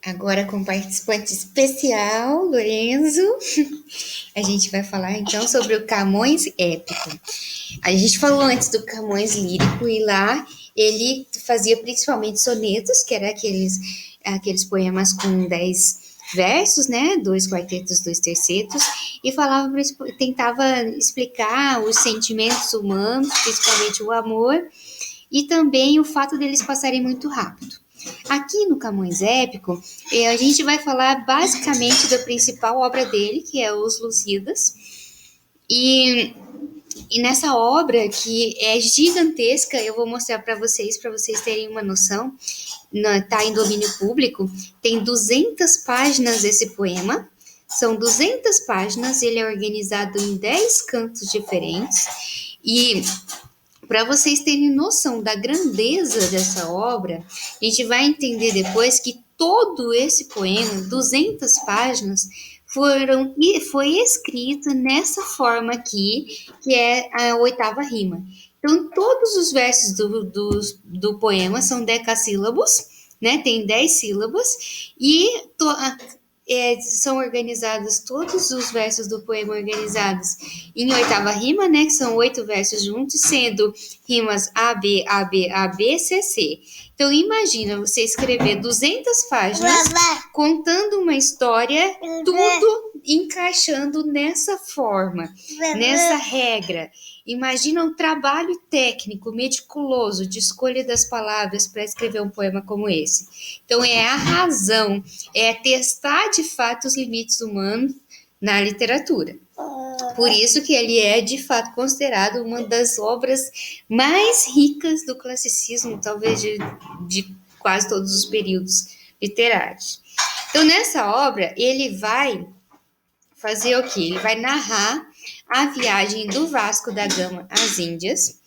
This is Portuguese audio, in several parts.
Agora com participante especial, Lorenzo. A gente vai falar então sobre o Camões épico. A gente falou antes do Camões lírico e lá ele fazia principalmente sonetos, que eram aqueles poemas com 10 versos, né? 2 quartetos, 2 tercetos, e tentava explicar os sentimentos humanos, principalmente o amor, e também o fato deles passarem muito rápido. Aqui no Camões Épico, a gente vai falar basicamente da principal obra dele, que é Os Lusíadas, e nessa obra, que é gigantesca, eu vou mostrar para vocês terem uma noção, está em domínio público, tem 200 páginas esse poema, são 200 páginas, ele é organizado em 10 cantos diferentes, e para vocês terem noção da grandeza dessa obra, a gente vai entender depois que todo esse poema, 200 páginas, foi escrito nessa forma aqui, que é a oitava rima. Então, todos os versos do poema são decassílabos, né? Tem 10 sílabas, e são organizados todos os versos do poema organizados em oitava rima, né? Que são 8 versos juntos, sendo rimas A, B, A, B, A, B, C, C. Então, imagina você escrever 200 páginas contando uma história, tudo encaixando nessa forma, nessa regra. Imagina um trabalho técnico, meticuloso, de escolha das palavras para escrever um poema como esse. Então, é a razão, é testar de fato os limites humanos na literatura. Por isso que ele é, de fato, considerado uma das obras mais ricas do classicismo, talvez de quase todos os períodos literários. Então, nessa obra, ele vai fazer o quê? Ele vai narrar a viagem do Vasco da Gama às Índias,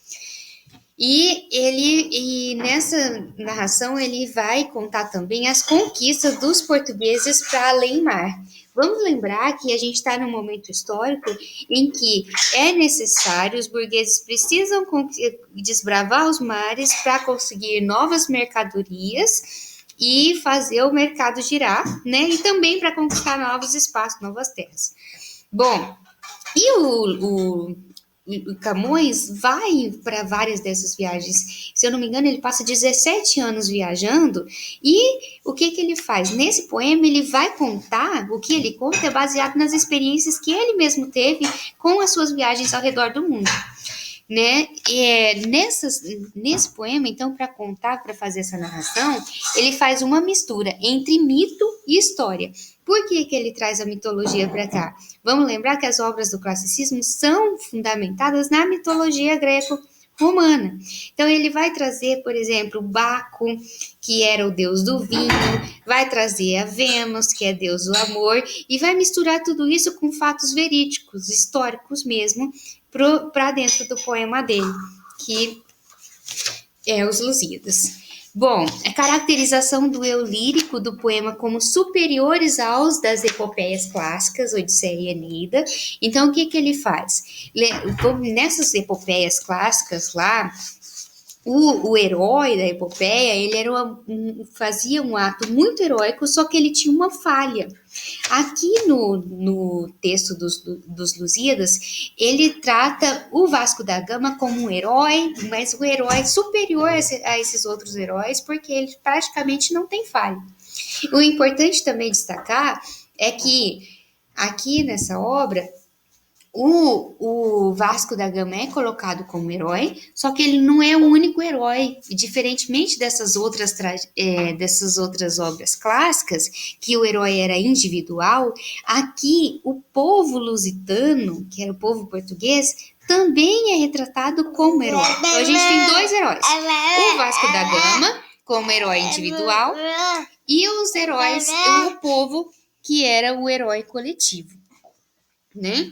e nessa narração ele vai contar também as conquistas dos portugueses para além mar. Vamos lembrar que a gente está num momento histórico em que é necessário, os burgueses precisam desbravar os mares para conseguir novas mercadorias e fazer o mercado girar, né? E também para conquistar novos espaços, novas terras. Bom, e o Camões vai para várias dessas viagens. Se eu não me engano, ele passa 17 anos viajando. E o que ele faz? Nesse poema, ele vai contar, o que ele conta é baseado nas experiências que ele mesmo teve com as suas viagens ao redor do mundo, né? Nesse poema, então, para contar, para fazer essa narração, ele faz uma mistura entre mito e história. Por que ele traz a mitologia para cá? Vamos lembrar que as obras do classicismo são fundamentadas na mitologia greco-romana. Então, ele vai trazer, por exemplo, Baco, que era o deus do vinho, vai trazer a Vênus, que é deus do amor, e vai misturar tudo isso com fatos verídicos, históricos mesmo, para dentro do poema dele, que é Os Lusíadas. Bom, a caracterização do eu lírico do poema como superiores aos das epopeias clássicas, Odisseia e Eneida. Então, o que ele faz? Nessas epopeias clássicas lá, o herói da epopeia, ele fazia um ato muito heróico, só que ele tinha uma falha. Aqui no texto dos Lusíadas, ele trata o Vasco da Gama como um herói, mas um herói superior a esses outros heróis, porque ele praticamente não tem falha. O importante também destacar é que aqui nessa obra, o Vasco da Gama é colocado como herói, só que ele não é o único herói, diferentemente dessas outras obras clássicas, que o herói era individual. Aqui o povo lusitano, que era o povo português, também é retratado como herói. Então a gente tem 2 heróis, o Vasco da Gama como herói individual e os heróis, o povo que era o herói coletivo, né?